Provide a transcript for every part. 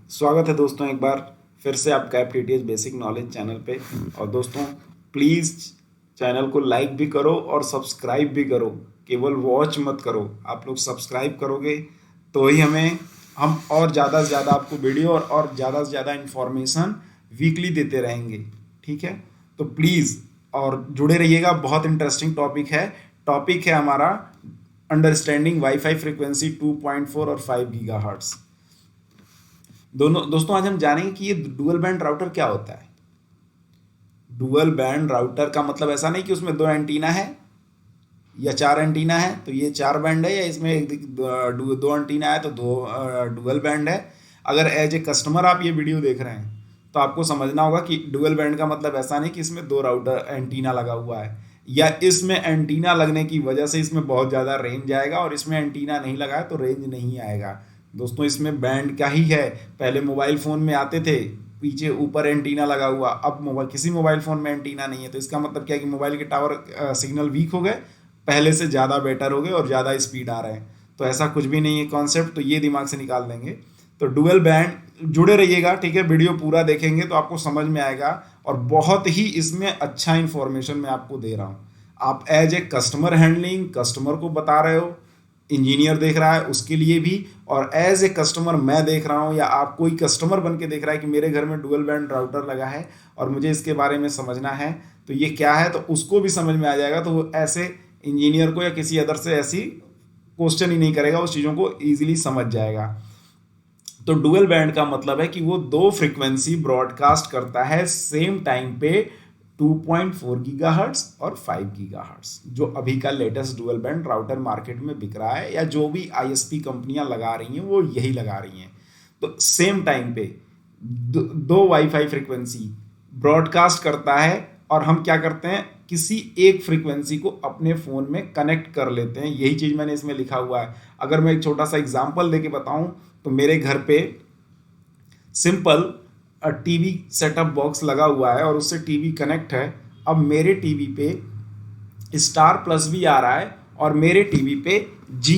स्वागत है दोस्तों एक बार फिर से आपका FTTH बेसिक नॉलेज चैनल पे। और दोस्तों प्लीज़ चैनल को लाइक भी करो और सब्सक्राइब भी करो, केवल वॉच मत करो। आप लोग सब्सक्राइब करोगे तो ही हम और ज़्यादा से ज़्यादा आपको वीडियो और ज़्यादा से ज़्यादा इन्फॉर्मेशन वीकली देते रहेंगे, ठीक है। तो प्लीज़ और जुड़े रहिएगा, बहुत इंटरेस्टिंग टॉपिक है हमारा अंडरस्टैंडिंग वाईफाई फ्रीक्वेंसी 2.4 और 5 गीगाहर्ट्ज़। दोस्तों आज हम जानेंगे कि ये डुअल बैंड राउटर क्या होता है। डुअल बैंड राउटर का मतलब ऐसा नहीं कि उसमें 2 एंटीना है या 4 एंटीना है तो ये 4 बैंड है, या इसमें दो एंटीना है तो 2 डुअल बैंड है। अगर एज ए कस्टमर आप ये वीडियो देख रहे हैं तो आपको समझना होगा कि डुअल बैंड का मतलब ऐसा नहीं कि इसमें 2 राउटर एंटीना लगा हुआ है, या इसमें एंटीना लगने की वजह से इसमें बहुत ज़्यादा रेंज आएगा और इसमें एंटीना नहीं लगा है तो रेंज नहीं आएगा। दोस्तों इसमें बैंड का ही है। पहले मोबाइल फ़ोन में आते थे पीछे ऊपर एंटीना लगा हुआ, अब किसी मोबाइल फ़ोन में एंटीना नहीं है। तो इसका मतलब क्या है कि मोबाइल के टावर सिग्नल वीक हो गए, पहले से ज़्यादा बेटर हो गए और ज़्यादा स्पीड आ रहे हैं। तो ऐसा कुछ भी नहीं है कॉन्सेप्ट, तो ये दिमाग से निकाल देंगे। तो डुअल बैंड जुड़े रहिएगा, ठीक है। वीडियो पूरा देखेंगे तो आपको समझ में आएगा और बहुत ही इसमें अच्छा इन्फॉर्मेशन मैं आपको दे रहा हूँ। आप as a customer handling customer को बता रहे हो, इंजीनियर देख रहा है उसके लिए भी, और एज ए कस्टमर मैं देख रहा हूँ या आप कोई कस्टमर बन के देख रहा है कि मेरे घर में डुअल बैंड राउटर लगा है और मुझे इसके बारे में समझना है तो ये क्या है, तो उसको भी समझ में आ जाएगा। तो वो ऐसे इंजीनियर को या किसी अदर से ऐसी क्वेश्चन ही नहीं करेगा, उस चीज़ों को ईजिली समझ जाएगा। तो डुअल बैंड का मतलब है कि वो 2 फ्रीक्वेंसी ब्रॉडकास्ट करता है सेम टाइम पे, 2.4 गीगाहर्ट्ज़ और 5 गीगाहर्ट्ज़, जो अभी का latest dual band router market में बिक रहा है, या जो भी ISP कंपनियां लगा रही हैं वो यही लगा रही हैं। तो सेम टाइम पे दो वाईफाई फ्रीक्वेंसी ब्रॉडकास्ट करता है और हम क्या करते हैं, किसी एक फ्रीक्वेंसी को अपने फ़ोन में कनेक्ट कर लेते हैं। यही चीज़ मैंने इसमें लिखा हुआ है। अगर मैं एक छोटा सा एग्जाम्पल देके बताऊं तो मेरे घर पे सिंपल टीवी सेटअप बॉक्स लगा हुआ है और उससे टीवी कनेक्ट है। अब मेरे टीवी पे स्टार प्लस भी आ रहा है और मेरे टीवी पे जी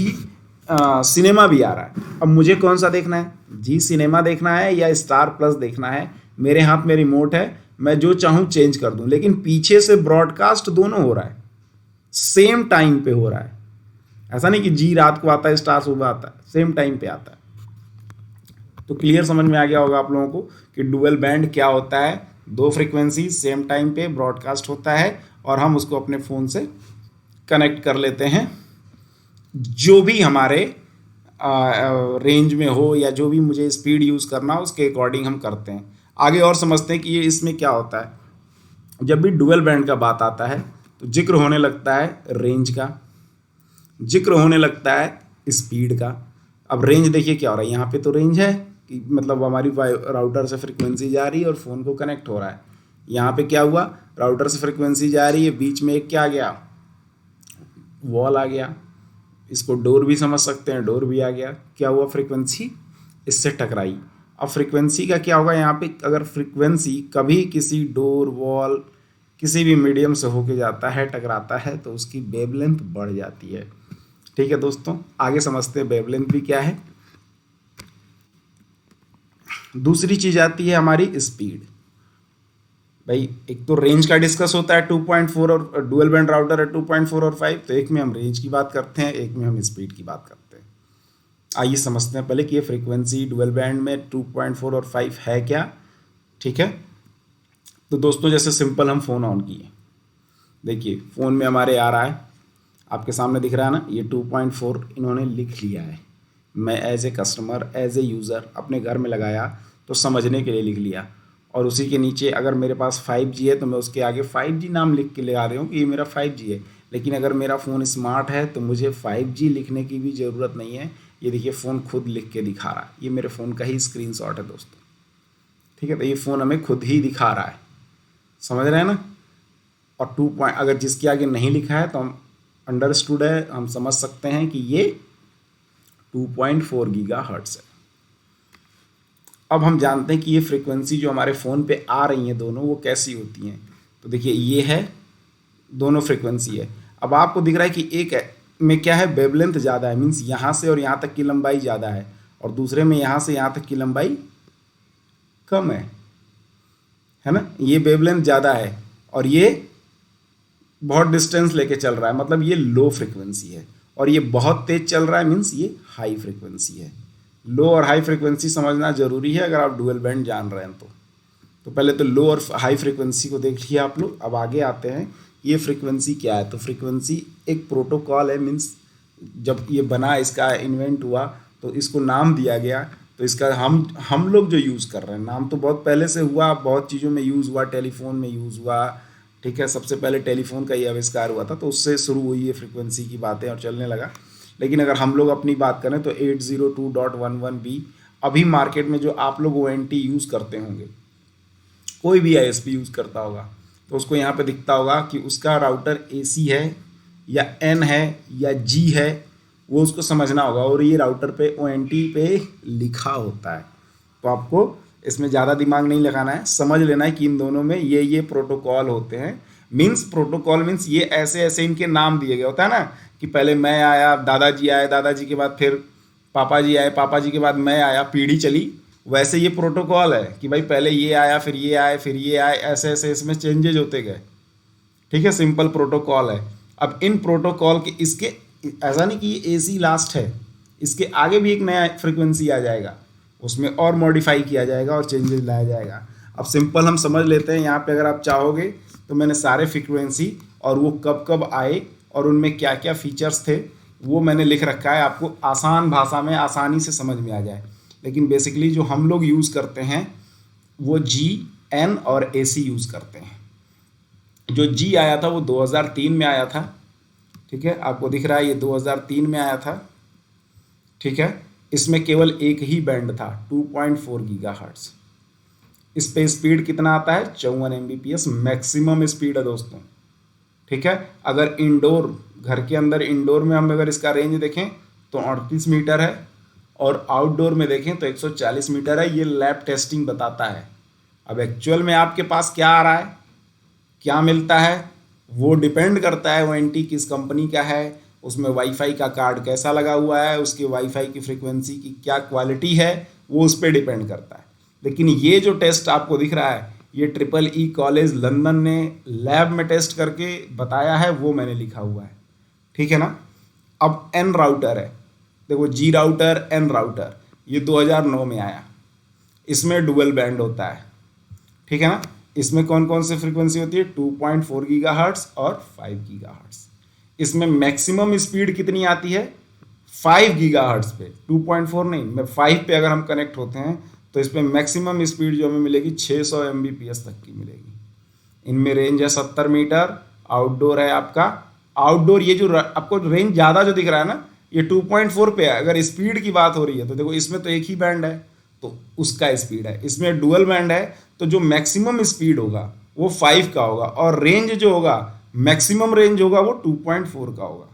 सिनेमा भी आ रहा है। अब मुझे कौन सा देखना है, जी सिनेमा देखना है या स्टार प्लस देखना है। मेरे हाथ में रिमोट है, मैं जो चाहूँ चेंज कर दूँ, लेकिन पीछे से ब्रॉडकास्ट दोनों हो रहा है, सेम टाइम पे हो रहा है। ऐसा नहीं कि जी रात को आता है स्टार सुबह आता है, सेम टाइम पे आता है। तो क्लियर समझ में आ गया होगा आप लोगों को कि डुअल बैंड क्या होता है। 2 फ्रीक्वेंसी सेम टाइम पे ब्रॉडकास्ट होता है और हम उसको अपने फ़ोन से कनेक्ट कर लेते हैं, जो भी हमारे रेंज में हो या जो भी मुझे स्पीड यूज़ करना हो उसके अकॉर्डिंग हम करते हैं। आगे और समझते हैं कि ये इसमें क्या होता है। जब भी डुअल बैंड का बात आता है तो जिक्र होने लगता है रेंज का, जिक्र होने लगता है स्पीड का। अब रेंज देखिए क्या हो रहा है, यहाँ पे तो रेंज है कि मतलब हमारी राउटर से फ्रीक्वेंसी जा रही है और फ़ोन को कनेक्ट हो रहा है। यहाँ पे क्या हुआ, राउटर से फ्रीक्वेंसी जा रही है, बीच में एक क्या आ गया, वॉल आ गया। इसको डोर भी समझ सकते हैं, डोर भी आ गया। क्या हुआ, फ्रीक्वेंसी इससे टकराई। अब फ्रीक्वेंसी का क्या होगा, यहाँ पे अगर फ्रीक्वेंसी कभी किसी डोर वॉल किसी भी मीडियम से होके जाता है, टकराता है, तो उसकी वेवलेंथ बढ़ जाती है। ठीक है दोस्तों, आगे समझते हैं वेवलेंथ भी क्या है। दूसरी चीज आती है हमारी स्पीड। भाई एक तो रेंज का डिस्कस होता है 2.4 और डुअल बैंड राउटर है 2.4 और 5, तो एक में हम रेंज की बात करते हैं, एक में हम स्पीड की बात करते हैं। आइए समझते हैं पहले कि ये फ्रीक्वेंसी डुअल बैंड में 2.4 और 5 है क्या। ठीक है, तो दोस्तों जैसे सिंपल हम फ़ोन ऑन किए, देखिए फ़ोन में हमारे आ रहा है, आपके सामने दिख रहा है ना, ये 2.4 इन्होंने लिख लिया है। मैं as a customer as a user अपने घर में लगाया तो समझने के लिए लिख लिया, और उसी के नीचे अगर मेरे पास 5G है तो मैं उसके आगे 5G नाम लिख के लगा रही हूँ कि ये मेरा 5G है। लेकिन अगर मेरा फ़ोन स्मार्ट है तो मुझे 5G लिखने की भी ज़रूरत नहीं है। ये देखिए फ़ोन खुद लिख के दिखा रहा है, ये मेरे फ़ोन का ही स्क्रीनशॉट है दोस्तों। ठीक है, तो ये फ़ोन हमें खुद ही दिखा रहा है, समझ रहे हैं ना। और 2 पॉइंट अगर जिसके आगे नहीं लिखा है तो हम अंडरस्टूड है, हम समझ सकते हैं कि ये 2.4 गीगाहर्ट्ज़ है। अब हम जानते हैं कि ये फ्रीक्वेंसी जो हमारे फ़ोन पे आ रही हैं दोनों, वो कैसी होती हैं। तो देखिए ये है, दोनों फ्रीक्वेंसी है। अब आपको दिख रहा है कि एक में क्या है, वेवलेंथ ज़्यादा है, मीन्स यहाँ से और यहाँ तक की लंबाई ज़्यादा है, और दूसरे में यहाँ से यहाँ तक की लंबाई कम है ना, ये वेवलेंथ ज़्यादा है और ये बहुत डिस्टेंस लेके चल रहा है, मतलब ये लो फ्रिक्वेंसी है। और ये बहुत तेज चल रहा है मीन्स ये हाई फ्रिक्वेंसी है। लो और हाई फ्रिक्वेंसी समझना जरूरी है अगर आप डुअल बैंड जान रहे हैं तो पहले तो लो और हाई फ्रिक्वेंसी को देख लिया आप लोग। अब आगे आते हैं, ये फ्रिक्वेंसी क्या है। तो फ्रिक्वेंसी एक प्रोटोकॉल है, मीन्स जब ये बना, इसका इन्वेंट हुआ तो इसको नाम दिया गया। तो इसका हम लोग जो यूज़ कर रहे हैं, नाम तो बहुत पहले से हुआ, बहुत चीज़ों में यूज़ हुआ, टेलीफोन में यूज़ हुआ, ठीक है। सबसे पहले टेलीफोन का ही आविष्कार हुआ था, तो उससे शुरू हुई ये फ्रिक्वेंसी की बातें और चलने लगा। लेकिन अगर हम लोग अपनी बात करें तो 802.11b अभी मार्केट में जो आप लोग ONT यूज़ करते होंगे, कोई भी ISP यूज़ करता होगा तो उसको यहाँ पे दिखता होगा कि उसका राउटर AC है या N है या G है, वो उसको समझना होगा। और ये राउटर पे ONT पे लिखा होता है। तो आपको इसमें ज़्यादा दिमाग नहीं लगाना है, समझ लेना है कि इन दोनों में ये प्रोटोकॉल होते हैं। मीन्स प्रोटोकॉल मीन्स ये ऐसे ऐसे इनके नाम दिए गए, होता है ना कि पहले मैं आया, दादाजी आए, दादाजी के बाद फिर पापा जी आए, पापा जी के बाद मैं आया, पीढ़ी चली। वैसे ये प्रोटोकॉल है कि भाई पहले ये आया, फिर ये आए, फिर ये आए, ऐसे ऐसे इसमें चेंजेज होते गए, ठीक है। सिंपल प्रोटोकॉल है। अब इन प्रोटोकॉल के इसके ऐसा नहीं कि ये AC लास्ट है, इसके आगे भी एक नया फ्रिक्वेंसी आ जाएगा, उसमें और मॉडिफाई किया जाएगा और चेंजेस लाया जाएगा। अब सिंपल हम समझ लेते हैं यहाँ पे, अगर आप चाहोगे तो मैंने सारे फ्रिक्वेंसी और वो कब कब आए और उनमें क्या क्या फीचर्स थे वो मैंने लिख रखा है, आपको आसान भाषा में आसानी से समझ में आ जाए। लेकिन बेसिकली जो हम लोग यूज़ करते हैं वो G, N और AC यूज़ करते हैं। जो G आया था वो 2003 में आया था, ठीक है, आपको दिख रहा है ये 2003 में आया था, ठीक है। इसमें केवल एक ही बैंड था 2.4 गीगाहर्ट्ज़। इस पे स्पीड कितना आता है 54 Mbps मैक्सिमम स्पीड है दोस्तों, ठीक है। अगर इंडोर, घर के अंदर इंडोर में हम अगर इसका रेंज देखें तो 38 मीटर है और आउटडोर में देखें तो 140 मीटर है। ये लैब टेस्टिंग बताता है। अब एक्चुअल में आपके पास क्या आ रहा है, क्या मिलता है, वो डिपेंड करता है ONT किस कंपनी का है, उसमें वाईफाई का कार्ड कैसा लगा हुआ है, उसके वाईफाई की फ्रिक्वेंसी की क्या क्वालिटी है, वो उस पर डिपेंड करता है। लेकिन ये जो टेस्ट आपको दिख रहा है ये EEE कॉलेज लंदन ने लैब में टेस्ट करके बताया है, वो मैंने लिखा हुआ है, ठीक है ना। अब N राउटर है, देखो G राउटर, N राउटर, ये 2009 में आया। इसमें डुअल बैंड होता है, ठीक है ना। इसमें कौन कौन सी फ्रीक्वेंसी होती है 2.4 गीगाहर्ट्ज़ और 5 गीगाहर्ट्ज़। इसमें मैक्सिमम स्पीड कितनी आती है 5 गीगाहर्ट्ज़ पे, 2.4 नहीं, मैं 5 पे अगर हम कनेक्ट होते हैं तो इसमें मैक्सिमम स्पीड जो हमें मिलेगी 600 Mbps तक की मिलेगी। इनमें रेंज है 70 मीटर। आउटडोर है आपका, आउटडोर ये जो आपको रेंज ज़्यादा जो दिख रहा है ना ये 2.4 पे है। अगर स्पीड की बात हो रही है तो देखो इसमें तो एक ही बैंड है तो उसका स्पीड है, इसमें डुअल बैंड है तो जो मैक्सिमम स्पीड होगा वो 5 का होगा और रेंज जो होगा मैक्सिमम रेंज होगा वो 2.4 का होगा।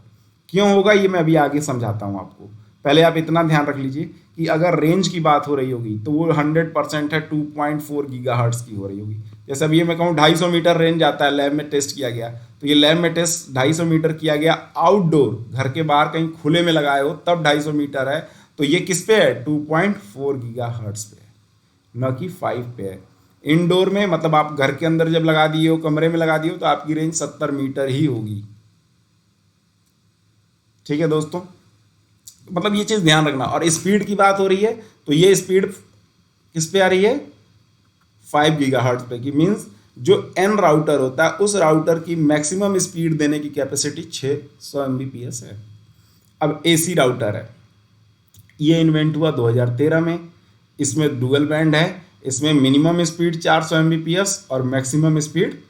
क्यों होगा ये मैं अभी आगे समझाता हूँ आपको। पहले आप इतना ध्यान रख लीजिए कि अगर रेंज की बात हो रही होगी तो वो 100% है 2.4 गीगाहर्ट्ज़ की हो रही होगी। जैसे अभी ये मैं कहूँ 250 मीटर रेंज आता है, लैब में टेस्ट किया गया तो ये लैब में टेस्ट 250 मीटर किया गया आउटडोर, घर के बाहर कहीं खुले में लगाए हो तब 250 मीटर है। तो ये किस पे है 2.4 गीगाहर्ट्ज़ पे है, न कि 5 पे है। इंडोर में मतलब आप घर के अंदर जब लगा दिए हो, कमरे में लगा दिए हो तो आपकी रेंज 70 मीटर ही होगी, ठीक है दोस्तों। मतलब ये चीज़ ध्यान रखना। और स्पीड की बात हो रही है तो ये स्पीड किस पे आ रही है 5 गीगाहर्ट्ज़ पे की। मीन्स जो N राउटर होता है उस राउटर की मैक्सिमम स्पीड देने की कैपेसिटी 600 Mbps है। अब AC राउटर है, ये इन्वेंट हुआ 2013 में। इसमें डुअल बैंड है, इसमें मिनिमम स्पीड 400 Mbps और मैक्सिमम स्पीड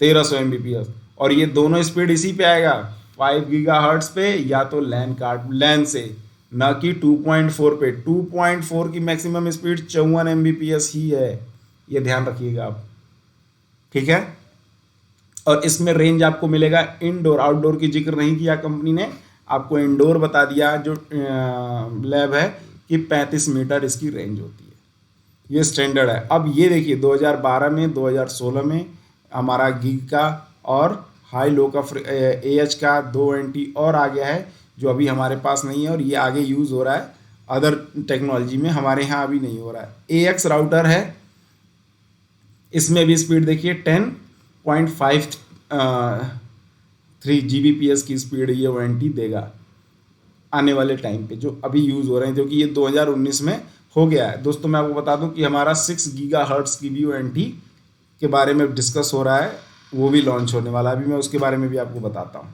1300 Mbps। और ये दोनों स्पीड इसी पे आएगा 5 गीगाहर्ट्ज़ पे या तो लैन कार्ड लैन से, ना कि 2.4 पे। 2.4 की मैक्सिमम स्पीड 54 Mbps ही है, ये ध्यान रखिएगा आप, ठीक है। और इसमें रेंज आपको मिलेगा इंडोर, आउटडोर की जिक्र नहीं किया कंपनी ने, आपको इंडोर बता दिया जो लैब है कि 35 मीटर इसकी रेंज होती है, ये स्टैंडर्ड है। अब ये देखिए 2012 में 2016 में हमारा गीग का और हाई लो का AH का 2 NT और आ गया है जो अभी हमारे पास नहीं है और ये आगे यूज़ हो रहा है अदर टेक्नोलॉजी में, हमारे यहाँ अभी नहीं हो रहा है। AX राउटर है इसमें भी स्पीड देखिए 10.53 Gbps की स्पीड ये वारंटी देगा आने वाले टाइम पे, जो अभी यूज़ हो रहे हैं, जो कि ये 2019 में हो गया है। दोस्तों मैं आपको बता दूं कि हमारा 6 गीगाहर्ट्ज़ की भी वारंटी के बारे में डिस्कस हो रहा है, वो भी लॉन्च होने वाला है। अभी मैं उसके बारे में भी आपको बताता हूँ।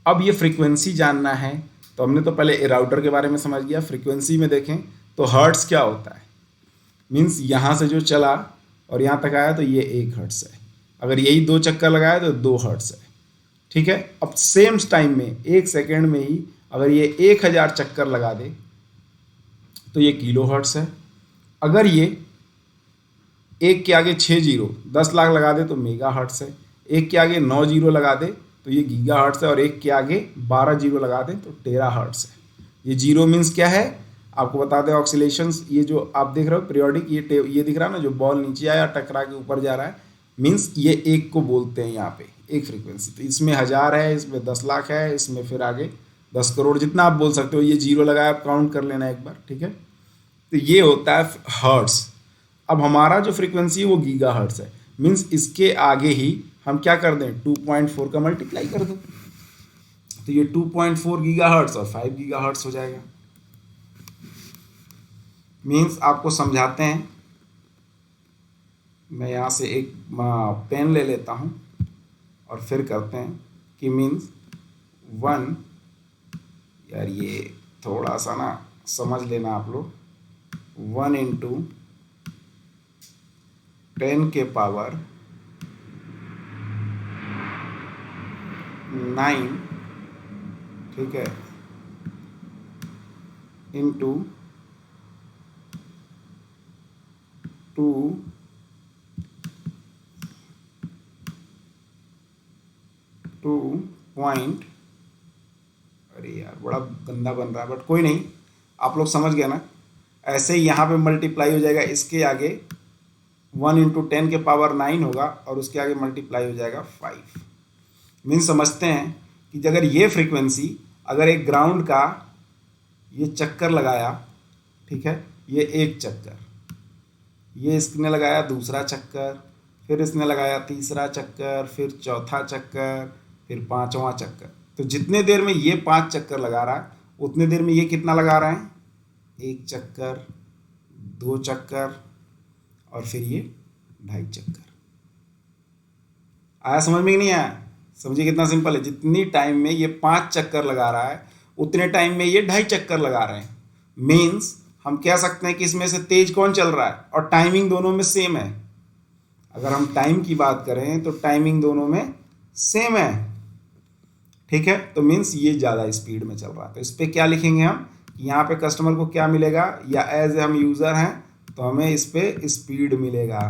अब ये फ्रीक्वेंसी जानना है, तो हमने तो पहले राउटर के बारे में समझ लिया। फ्रीक्वेंसी में देखें तो हर्ट्ज़ क्या होता है, मीन्स यहाँ से जो चला और यहाँ तक आया तो ये 1 हर्ट्ज़ है, अगर यही 2 चक्कर लगाया तो 2 हर्ट्ज़ है। ठीक है, अब सेम टाइम में 1 सेकेंड में ही अगर ये 1000 चक्कर लगा दे तो ये किलो हर्ट्ज़ है। अगर ये 1 के आगे 6 जीरो 10 लाख लगा दे तो मेगा हर्ट्ज़ है। 1 के आगे 9 जीरो लगा दे तो ये गीगा हर्ट्ज़ है, और 1 के आगे 12 जीरो लगा दे तो टेरा हर्ट्ज़ है। ये जीरो मीन्स क्या है आपको बता दें, ऑक्सीलेशंस, ये जो आप देख रहे हो पीरियोडिक, ये दिख रहा है ना, जो बॉल नीचे आया टकरा के ऊपर जा रहा है, मीन्स ये 1 को बोलते हैं यहाँ पे एक फ्रीक्वेंसी। तो इसमें 1000 है, इसमें 10 लाख है, इसमें फिर आगे 10 करोड़, जितना आप बोल सकते हो। ये जीरो लगाया, आप काउंट कर लेना एक बार, ठीक है। तो ये होता है हर्ट्ज़। अब हमारा जो फ्रीक्वेंसी है वो गीगा हर्ट्ज़ है, मीन्स इसके आगे ही हम क्या कर दें, 2.4 का मल्टीप्लाई कर दें, तो ये 2.4 गीगा हर्ट्ज़ और 5 गीगा हर्ट्ज़ हो जाएगा। मीन्स आपको समझाते हैं, मैं यहाँ से एक पेन ले लेता हूँ और फिर करते हैं कि मीन्स 1, यार ये थोड़ा सा ना समझ लेना आप लोग, 1 × 10 के पावर 9, ठीक है, इंटू 2 पॉइंट, अरे यार बड़ा गंदा बन रहा है, बट कोई नहीं, आप लोग समझ गए ना। ऐसे ही यहाँ पे मल्टीप्लाई हो जाएगा, इसके आगे 1 × 10 के पावर 9 होगा और उसके आगे मल्टीप्लाई हो जाएगा 5। मीन्स समझते हैं कि अगर ये फ्रीक्वेंसी, अगर एक ग्राउंड का ये चक्कर लगाया, ठीक है, ये एक चक्कर, ये इसने लगाया दूसरा चक्कर, फिर इसने लगाया तीसरा चक्कर, फिर चौथा चक्कर, फिर 5वां चक्कर, तो जितने देर में ये 5 चक्कर लगा रहा है उतने देर में ये कितना लगा रहा है, 1 चक्कर, 2 चक्कर और फिर ये 2.5 चक्कर। आया समझ में कि नहीं आया? समझिए कितना सिंपल है। जितनी टाइम में ये 5 चक्कर लगा रहा है उतने टाइम में ये 2.5 चक्कर लगा रहे हैं। मीन्स हम कह सकते हैं कि इसमें से तेज कौन चल रहा है, और टाइमिंग दोनों में सेम है। अगर हम टाइम की बात करें तो टाइमिंग दोनों में सेम है, ठीक है। तो मीन्स ये ज़्यादा स्पीड में चल रहा है। तो इस पर क्या लिखेंगे हम, यहाँ पे कस्टमर को क्या मिलेगा, या एज हम यूज़र हैं तो हमें इस पे स्पीड मिलेगा।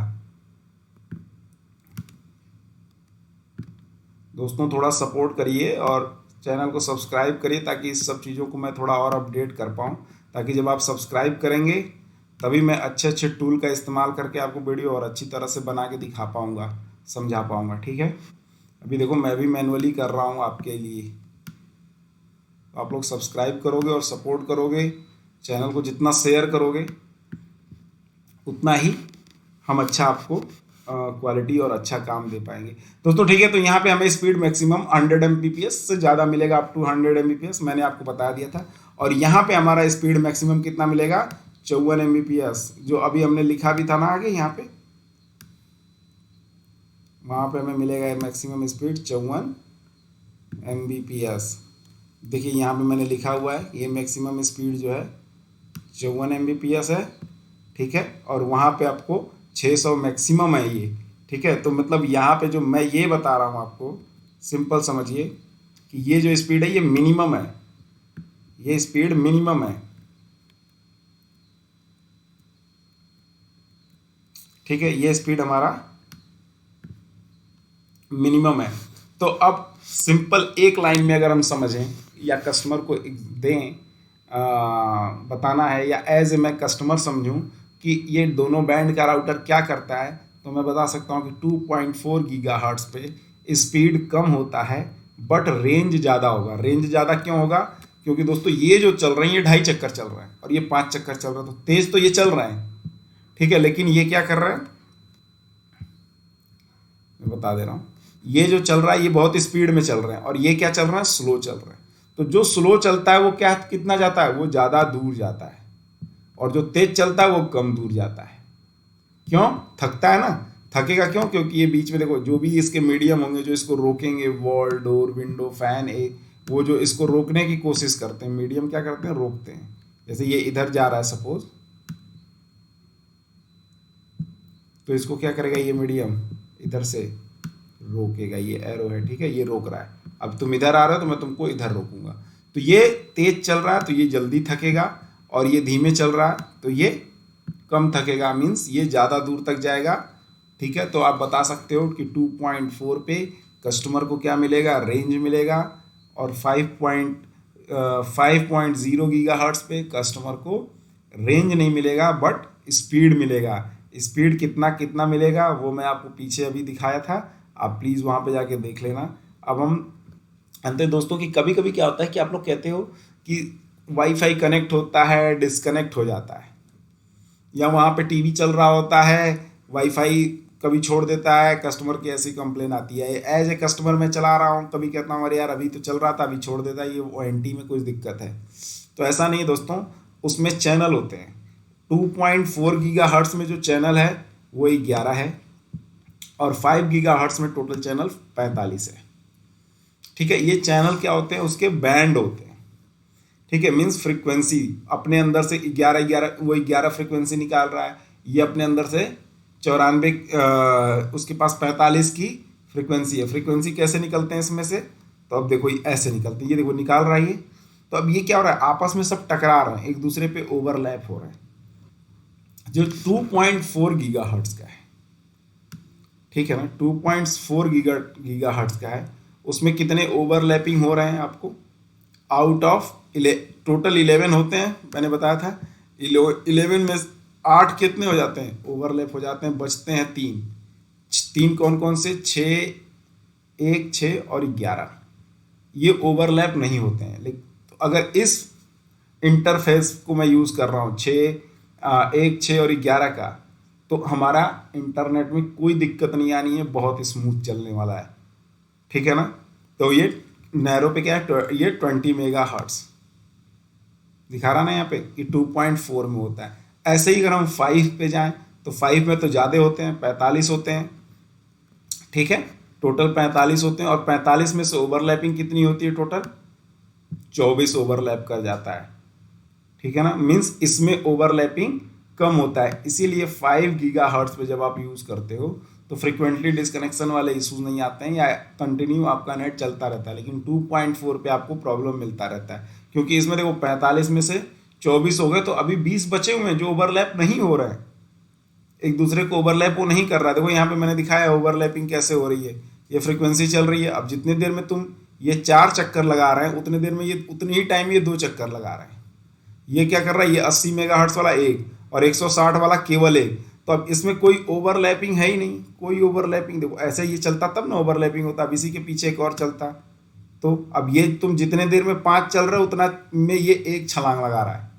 दोस्तों थोड़ा सपोर्ट करिए और चैनल को सब्सक्राइब करिए, ताकि इस सब चीज़ों को मैं थोड़ा और अपडेट कर पाऊँ, ताकि जब आप सब्सक्राइब करेंगे तभी मैं अच्छे अच्छे टूल का इस्तेमाल करके आपको वीडियो और अच्छी तरह से बना के दिखा पाऊँगा, समझा पाऊँगा, ठीक है। अभी देखो मैं भी मैनुअली कर रहा हूँ आपके लिए। तो आप लोग सब्सक्राइब करोगे और सपोर्ट करोगे, चैनल को जितना शेयर करोगे उतना ही हम अच्छा आपको क्वालिटी और अच्छा काम दे पाएंगे। दोस्तों ठीक है, तो यहाँ पे हमें स्पीड मैक्सिमम 100 Mbps से ज़्यादा मिलेगा, अप टू 100 Mbps मैंने आपको बता दिया था। और यहाँ पे हमारा स्पीड मैक्सिमम कितना मिलेगा, 54 Mbps, जो अभी हमने लिखा भी था ना आगे यहाँ पे, वहाँ पे हमें मिलेगा मैक्सिमम स्पीड 54 Mbps। देखिए यहाँ पे मैंने लिखा हुआ है, ये मैक्सिमम स्पीड जो है 54 Mbps है, ठीक है। और वहाँ पे आपको 600 मैक्सिमम है ये, ठीक है। तो मतलब यहाँ पे जो मैं ये बता रहा हूँ आपको, सिंपल समझिए कि ये जो स्पीड है ये मिनिमम है, ये स्पीड मिनिमम है, ठीक है। ये स्पीड हमारा मिनिमम है। तो अब सिंपल एक लाइन में अगर हम समझें या कस्टमर को दें, बताना है, या एज ए मैं कस्टमर समझूं कि ये दोनों बैंड का राउटर क्या करता है, तो मैं बता सकता हूँ कि 2.4 गीगाहर्ट्ज़ पे स्पीड कम होता है बट रेंज ज़्यादा होगा। रेंज ज़्यादा क्यों होगा, क्योंकि दोस्तों ये जो चल रहे हैं ये 2.5 चक्कर चल रहा है और ये 5 चक्कर चल रहा है, तो तेज़ तो ये चल रहा है, ठीक है, लेकिन ये क्या कर रहा है, मैं बता दे रहा हूँ, ये जो चल रहा है ये बहुत स्पीड में चल रहे हैं और ये क्या चल रहा है, स्लो चल रहा है। तो जो स्लो चलता है वो क्या कितना जाता है, वो ज़्यादा दूर जाता है, और जो तेज चलता है वो कम दूर जाता है। क्यों, थकता है ना, थकेगा क्यों, क्योंकि ये बीच में देखो जो भी इसके मीडियम होंगे जो इसको रोकेंगे, वॉल, डोर, विंडो, फैन, वो जो इसको रोकने की कोशिश करते हैं, मीडियम क्या करते हैं, रोकते हैं। जैसे ये इधर जा रहा है सपोज, तो इसको क्या करेगा, ये मीडियम इधर से रोकेगा, ये एरो है, ठीक है, ये रोक रहा है। अब तुम इधर आ रहे हो तो मैं तुमको इधर रोकूंगा। तो ये तेज चल रहा है तो ये जल्दी थकेगा, और ये धीमे चल रहा है तो ये कम थकेगा, मीन्स ये ज़्यादा दूर तक जाएगा। ठीक है, तो आप बता सकते हो कि 2.4 पे कस्टमर को क्या मिलेगा, रेंज मिलेगा, और 5.0 गीगाहर्ट्ज पे कस्टमर को रेंज नहीं मिलेगा बट स्पीड मिलेगा। स्पीड कितना कितना मिलेगा वो मैं आपको पीछे अभी दिखाया था, आप प्लीज़ वहाँ पे जाके देख लेना। अब हम अंते दोस्तों कि कभी कभी क्या होता है कि आप लोग कहते हो कि वाईफाई कनेक्ट होता है, डिस्कनेक्ट हो जाता है, या वहाँ पे टीवी चल रहा होता है, वाईफाई कभी छोड़ देता है, कस्टमर की ऐसी कंप्लेन आती है। एज ए कस्टमर मैं चला रहा हूँ, कभी कहता हूँ अरे यार अभी तो चल रहा था अभी छोड़ देता है, ये वारंटी में कुछ दिक्कत है। तो ऐसा नहीं है दोस्तों, उसमें चैनल होते हैं। 2.4 गीगाहर्ट्ज में जो चैनल है वो 11 है, और 5 गीगाहर्ट्ज में टोटल चैनल 45 है। ठीक है, ये चैनल क्या होते हैं, उसके बैंड होते हैं। ठीक है, मीन्स फ्रीक्वेंसी अपने अंदर से 11 फ्रीक्वेंसी निकाल रहा है, ये अपने अंदर से 94, उसके पास 45 की फ्रीक्वेंसी है। फ्रीक्वेंसी कैसे निकलते हैं इसमें से, तो अब देखो ऐसे निकलते हैं, ये देखो निकाल रहा है ये। तो अब ये क्या हो रहा है, आपस में सब टकरा रहे हैं, एक दूसरे पे ओवरलैप हो रहे हैं। जो 2.4 गीगाहर्ट्ज का है, ठीक है ना, 2.4 गीगाहर्ट्ज का है, उसमें कितने ओवरलैपिंग हो रहे हैं आपको, आउट ऑफ टोटल 11 होते हैं, मैंने बताया था 11 में 8 कितने हो जाते हैं, ओवरलैप हो जाते हैं, बचते हैं 3 कौन कौन से, 6, 1, 6 और 11, ये ओवरलैप नहीं होते हैं। लेकिन तो अगर इस इंटरफेस को मैं यूज़ कर रहा हूँ 1, 6 और 11 का, तो हमारा इंटरनेट में कोई दिक्कत नहीं आनी है, बहुत स्मूथ चलने वाला है। ठीक है ना, तो ये नैरो पे क्या है, ये 20 मेगाहर्ट्ज दिखा रहा ना यहाँ पे, ये 2.4 में होता है। ऐसे ही अगर हम 5 पे जाएं तो 5 में तो ज़्यादा होते हैं, 45 होते हैं। ठीक है, टोटल 45 होते हैं, और 45 में से ओवरलैपिंग कितनी होती है, टोटल 24 ओवरलैप कर जाता है। ठीक है ना, मीन्स इसमें ओवरलैपिंग कम होता है, इसीलिए 5 गीगाहर्ट्ज पे जब आप यूज़ करते हो तो फ्रिक्वेंटली डिस्कनेक्शन वाले इश्यूज नहीं आते हैं, या कंटिन्यू आपका नेट चलता रहता है। लेकिन 2.4 पे आपको प्रॉब्लम मिलता रहता है, क्योंकि इसमें देखो 45 में से 24 हो गए, तो अभी 20 बचे हुए हैं जो ओवरलैप नहीं हो रहे हैं, एक दूसरे को ओवरलैप वो नहीं कर रहा है। देखो यहाँ पे मैंने दिखाया ओवरलैपिंग कैसे हो रही है, ये फ्रीक्वेंसी चल रही है। अब जितनी देर में तुम ये 4 चक्कर लगा रहे हैं, उतनी देर में ये उतनी ही टाइम ये 2 चक्कर लगा रहे हैं। ये क्या कर रहा है, ये 80 मेगाहर्ट्ज वाला एक और 160 वाला केवल एक, तो अब इसमें कोई ओवरलैपिंग है ही नहीं, कोई ओवरलैपिंग। देखो ऐसे ये चलता तब ना ओवरलैपिंग होता, अब इसी के पीछे एक और चलता। तो अब ये तुम जितने देर में 5 चल रहे हो उतना में ये एक छलांग लगा रहा है,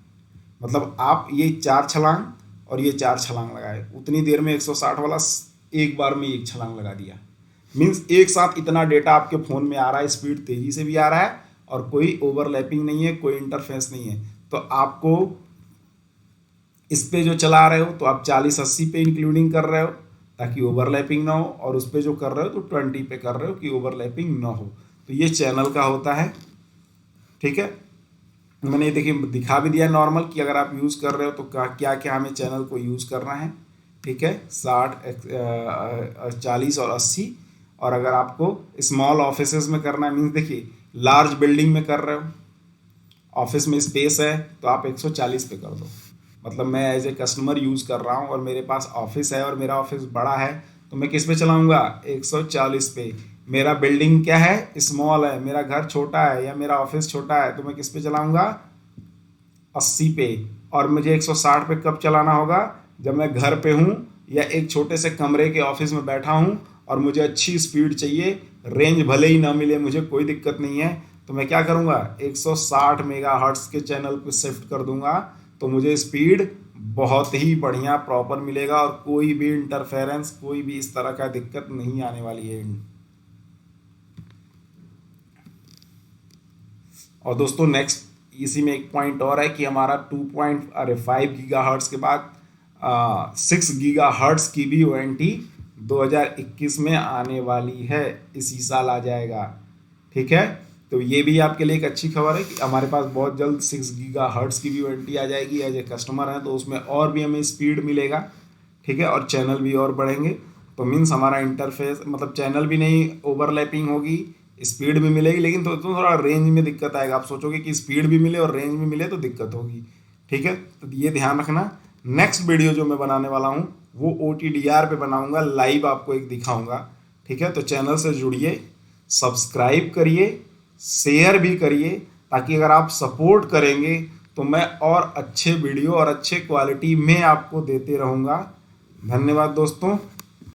मतलब आप ये 4 छलांग और ये 4 छलांग लगाए, उतनी देर में 160 वाला एक बार में एक छलांग लगा दिया। मीन्स एक साथ इतना डेटा आपके फ़ोन में आ रहा है, स्पीड तेज़ी से भी आ रहा है, और कोई ओवरलैपिंग नहीं है, कोई इंटरफेस नहीं है। तो आपको इस पे जो चला रहे हो तो आप 40-80 पे इंक्लूडिंग कर रहे हो ताकि ओवरलैपिंग ना हो, और उस पे जो कर रहे हो तो 20 पे कर रहे हो कि ओवरलैपिंग ना हो। तो ये चैनल का होता है। ठीक है, मैंने देखिए दिखा भी दिया नॉर्मल कि अगर आप यूज़ कर रहे हो तो क्या क्या हमें चैनल को यूज़ करना है। ठीक है, 60, 40 और 80। और अगर आपको स्मॉल ऑफिसेज में करना है, मीन्स देखिए लार्ज बिल्डिंग में कर रहे हो, ऑफिस में स्पेस है, तो आप 140 पे कर दो। मतलब मैं एज ए कस्टमर यूज़ कर रहा हूँ और मेरे पास ऑफिस है और मेरा ऑफिस बड़ा है, तो मैं किस पे चलाऊँगा, 140 पे। मेरा बिल्डिंग क्या है, स्मॉल है, मेरा घर छोटा है या मेरा ऑफिस छोटा है, तो मैं किस पे चलाऊँगा, 80 पे। और मुझे 160 पे कब चलाना होगा, जब मैं घर पे हूँ या एक छोटे से कमरे के ऑफिस में बैठा हूँ और मुझे अच्छी स्पीड चाहिए, रेंज भले ही ना मिले मुझे कोई दिक्कत नहीं है, तो मैं क्या करूँगा, 160 मेगाहर्ट्ज़ के चैनल पे शिफ्ट कर दूंगा, तो मुझे स्पीड बहुत ही बढ़िया प्रॉपर मिलेगा और कोई भी इंटरफेरेंस, कोई भी इस तरह का दिक्कत नहीं आने वाली है। और दोस्तों नेक्स्ट इसी में एक पॉइंट और है कि हमारा 5 गीगाहर्ट्ज के बाद 6 गीगाहर्ट्ज की भी वारंटी 2021 में आने वाली है, इसी साल आ जाएगा। ठीक है, तो ये भी आपके लिए एक अच्छी खबर है कि हमारे पास बहुत जल्द 6 गीगाहर्ट्ज की भी वारंटी आ जाएगी। एज ए कस्टमर है तो उसमें और भी हमें स्पीड मिलेगा। ठीक है, और चैनल भी और बढ़ेंगे, तो मीन्स हमारा इंटरफेस मतलब चैनल भी नहीं ओवरलैपिंग होगी, स्पीड भी मिलेगी, लेकिन तो थोड़ा रेंज में दिक्कत आएगा। आप सोचोगे कि स्पीड भी मिले और रेंज भी मिले तो दिक्कत होगी। ठीक है, तो ये ध्यान रखना। नेक्स्ट वीडियो जो मैं बनाने वाला हूँ वो OTDR पे बनाऊंगा, लाइव आपको एक दिखाऊंगा। ठीक है, तो चैनल से जुड़िए, सब्सक्राइब करिए, शेयर भी करिए, ताकि अगर आप सपोर्ट करेंगे तो मैं और अच्छे वीडियो और अच्छे क्वालिटी में आपको देते रहूँगा। धन्यवाद दोस्तों।